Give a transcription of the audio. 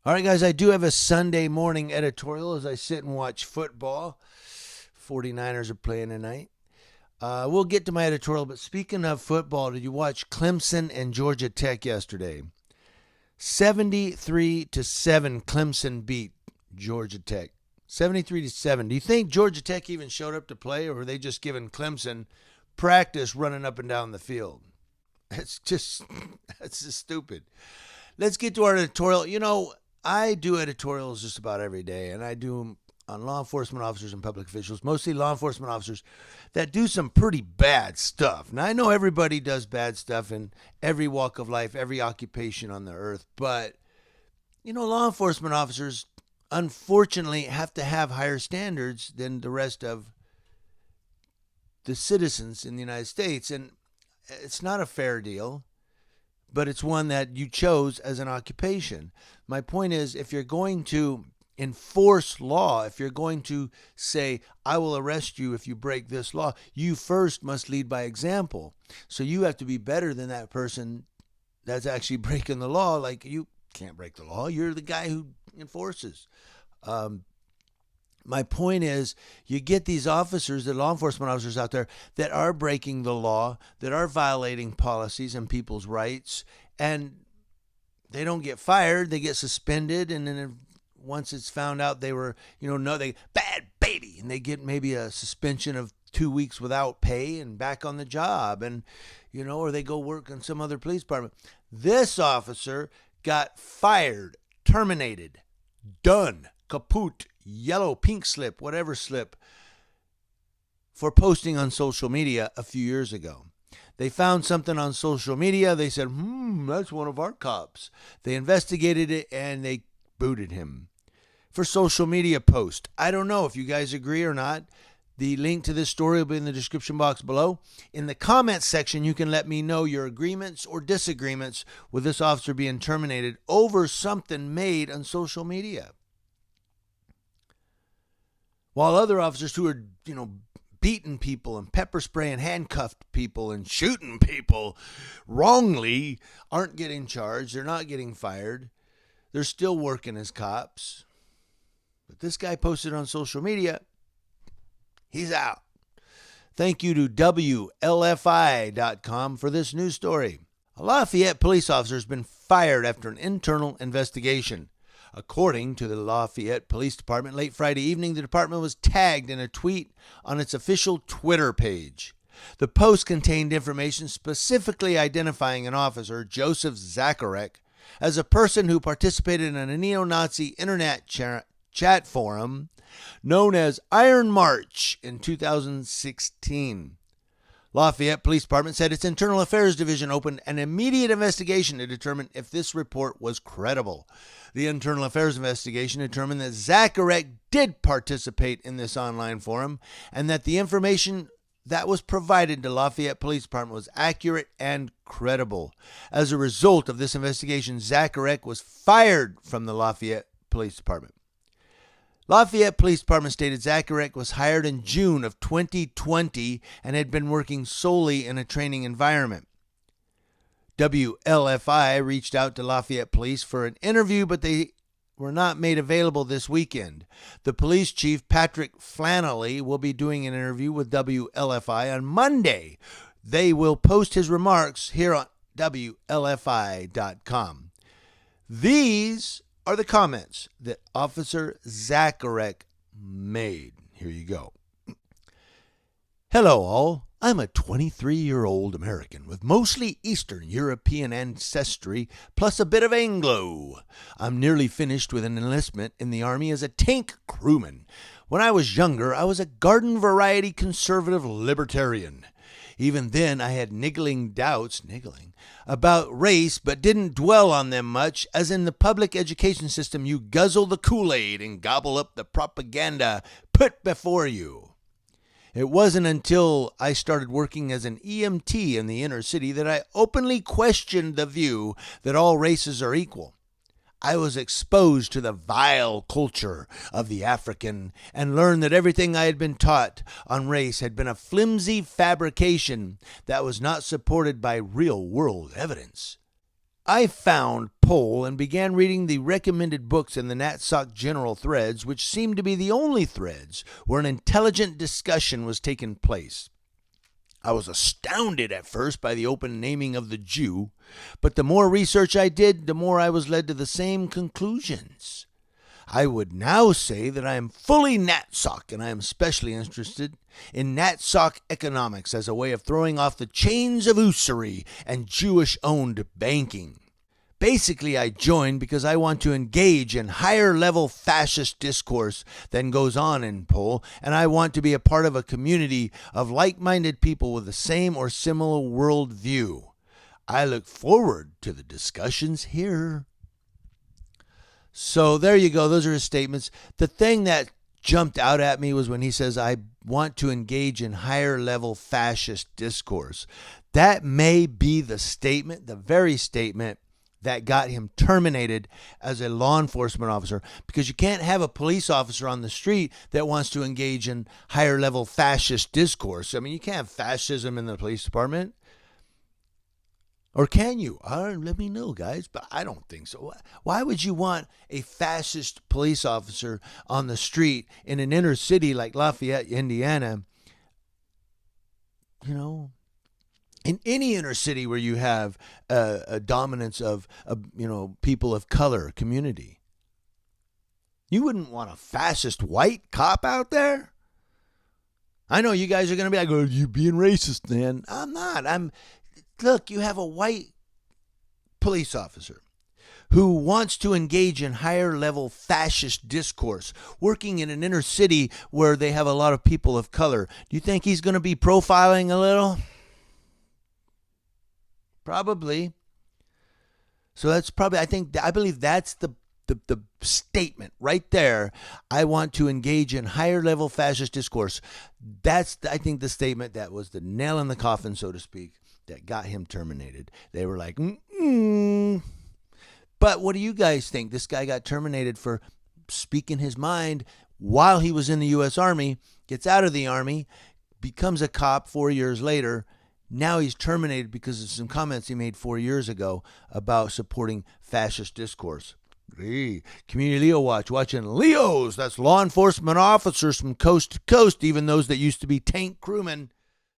All right, guys, I do have a Sunday morning editorial as I sit and watch football. 49ers are playing tonight. We'll get to my editorial, but speaking of football, did you watch Clemson and Georgia Tech yesterday? 73-7, Clemson beat Georgia Tech. 73-7. Do you think Georgia Tech even showed up to play, or were they just giving Clemson practice running up and down the field? That's just stupid. Let's get to our editorial. You know, I do editorials just about every day, and I do them on law enforcement officers and public officials, mostly law enforcement officers that do some pretty bad stuff. Now, I know everybody does bad stuff in every walk of life, every occupation on the earth, but, you know, law enforcement officers, unfortunately, have to have higher standards than the rest of the citizens in the United States, and it's not a fair deal, but it's one that you chose as an occupation. My point is, if you're going to enforce law, if you're going to say, I will arrest you if you break this law, you first must lead by example. So you have to be better than that person that's actually breaking the law. Like, you can't break the law. You're the guy who enforces. My point is, you get these officers, the law enforcement officers out there that are breaking the law, that are violating policies and people's rights, and they don't get fired, they get suspended, and then once it's found out they were, they bad baby, and they get maybe a suspension of 2 weeks without pay and back on the job, and, or they go work in some other police department. This officer got fired, terminated, done, kaput, yellow, pink slip, whatever slip, for posting on social media a few years ago. They found something on social media. They said, that's one of our cops. They investigated it and they booted him for social media post. I don't know if you guys agree or not. The link to this story will be in the description box below. In the comments section, you can let me know your agreements or disagreements with this officer being terminated over something made on social media. While other officers who are, beating people and pepper spraying handcuffed people and shooting people wrongly aren't getting charged. They're not getting fired. They're still working as cops. But this guy posted on social media, he's out. Thank you to WLFI.com for this news story. A Lafayette police officer has been fired after an internal investigation. According to the Lafayette Police Department, late Friday evening, the department was tagged in a tweet on its official Twitter page. The post contained information specifically identifying an officer, Joseph Zacharek, as a person who participated in a neo-Nazi internet chat forum known as Iron March in 2016. Lafayette Police Department said its Internal Affairs Division opened an immediate investigation to determine if this report was credible. The Internal Affairs investigation determined that Zacharek did participate in this online forum and that the information that was provided to Lafayette Police Department was accurate and credible. As a result of this investigation, Zacharek was fired from the Lafayette Police Department. Lafayette Police Department stated Zacharek was hired in June of 2020 and had been working solely in a training environment. WLFI reached out to Lafayette Police for an interview, but they were not made available this weekend. The police chief, Patrick Flannelly, will be doing an interview with WLFI on Monday. They will post his remarks here on WLFI.com. These are the comments that Officer Zacharek made. Here you go. Hello, all. I'm a 23-year-old American with mostly Eastern European ancestry plus a bit of Anglo. I'm nearly finished with an enlistment in the Army as a tank crewman. When I was younger, I was a garden variety conservative libertarian. Even then, I had niggling doubts about race, but didn't dwell on them much, as in the public education system, you guzzle the Kool-Aid and gobble up the propaganda put before you. It wasn't until I started working as an EMT in the inner city that I openly questioned the view that all races are equal. I was exposed to the vile culture of the African and learned that everything I had been taught on race had been a flimsy fabrication that was not supported by real-world evidence. I found poll and began reading the recommended books in the NatSoc general threads, which seemed to be the only threads where an intelligent discussion was taking place. I was astounded at first by the open naming of the Jew, but the more research I did, the more I was led to the same conclusions. I would now say that I am fully NatSoc, and I am especially interested in NatSoc economics as a way of throwing off the chains of usury and Jewish-owned banking. Basically, I joined because I want to engage in higher-level fascist discourse than goes on in Pole, and I want to be a part of a community of like-minded people with the same or similar worldview. I look forward to the discussions here. So there you go. Those are his statements. The thing that jumped out at me was when he says, I want to engage in higher-level fascist discourse. That may be the statement, the very statement, that got him terminated as a law enforcement officer, because you can't have a police officer on the street that wants to engage in higher level fascist discourse. I mean, you can't have fascism in the police department. Or can you? Let me know, guys, but I don't think so. Why would you want a fascist police officer on the street in an inner city like Lafayette, Indiana? You know, in any inner city where you have a dominance of people of color community. You wouldn't want a fascist white cop out there? I know you guys are going to be like, oh, you being racist, man. I'm not. Look, you have a white police officer who wants to engage in higher level fascist discourse, working in an inner city where they have a lot of people of color. Do you think he's going to be profiling a little? Probably. So that's probably, I believe that's the statement right there. I want to engage in higher level fascist discourse. That's, I think, the statement that was the nail in the coffin, so to speak, that got him terminated. They were like, But what do you guys think? This guy got terminated for speaking his mind while he was in the U.S. Army, gets out of the Army, becomes a cop 4 years later. Now he's terminated because of some comments he made 4 years ago about supporting fascist discourse. Hey, Community Leo Watch, watching Leos. That's law enforcement officers from coast to coast, even those that used to be tank crewmen.